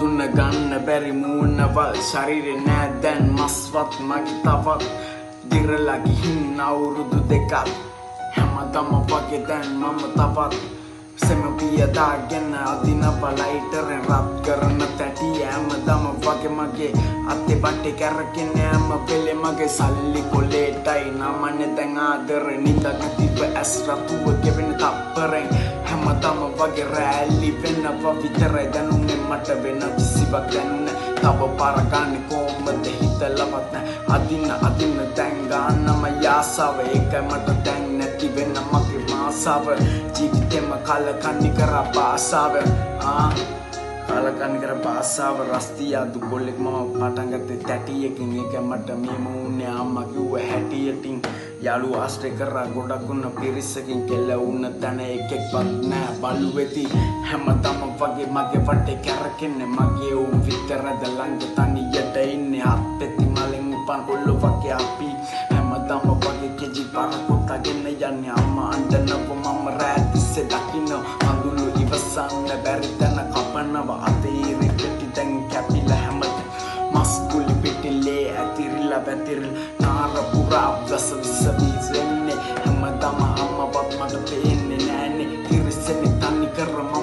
දුන්න ගන්න බැරි මූණවල් ශරීරේ නෑ දැන් මස්වත් මගේ තවත් දිරලා ගිහින් අවුරුදු දෙකක් හැමදම වගේ දැන් මම තවත් සෙමපිය දාගෙන අදින බලයිටරෙන් රත් කරන තැටි හැමදම වගේ මගේ අතේ බටේ කැරකෙන හැම වෙලේ මගේ සල්ලි කොලේටයි නමන්නේ දැන් ආදරේ නිදග තිබ ඇස් රතුව ගෙවෙන තප්පරෙන් හැමදම වගේ රැලි වෙනවා විතරයි දැනුනේ මට වෙන කිසිවක් දැනුනේ තව පාර ගන්නේ කොහොමද හිතලවත් නෑ අදින්න දැන් ගන්නම යාසාව ඒකයි මට දැන් නැති වෙන මගේ මාසාව ජීවිතේම කලකන්නි කර පාසාව කලකන්නි කර පාසාව රස්තියා දුකොල්ලෙක් මම පටන් ගත්තේ තැටියකින් ඒක මට මේ මූණේ අම්මා කිව්ව හැටියටින් යාළුවා ආශ්‍රය කරා ගොඩක් උන්න පිරිසකින් කෙල්ල උන්න තැන එකෙක්වත් නෑ බලු වෙති හැමදම වගේ මගේ වටේ කැරකෙන්නේ මගේ උන් විතරද ළඟ තනියට ඉන්නේ අපෙති මලෙන් උපන් කොල්ලෝ වගේ අපි හැමදම වගේ කෙජි පාර කොටගෙන යන්නේ අම්මා අඬනව මම රැතිස්සේ දකින්න අඳුළු ඉවසන්න බැරි තැන කපනවා අතේ රිපෙටි දැන් කැපිලා හැමද මස් කුලි පිටිලේ ඇතිරිලා වැතිරිලා නාර පුරා වස විස විසෙන්නේ හැමදම අම්මවත් මට පේන්නේ නෑනේ ඉරිසෙන්නේ තනි කර මම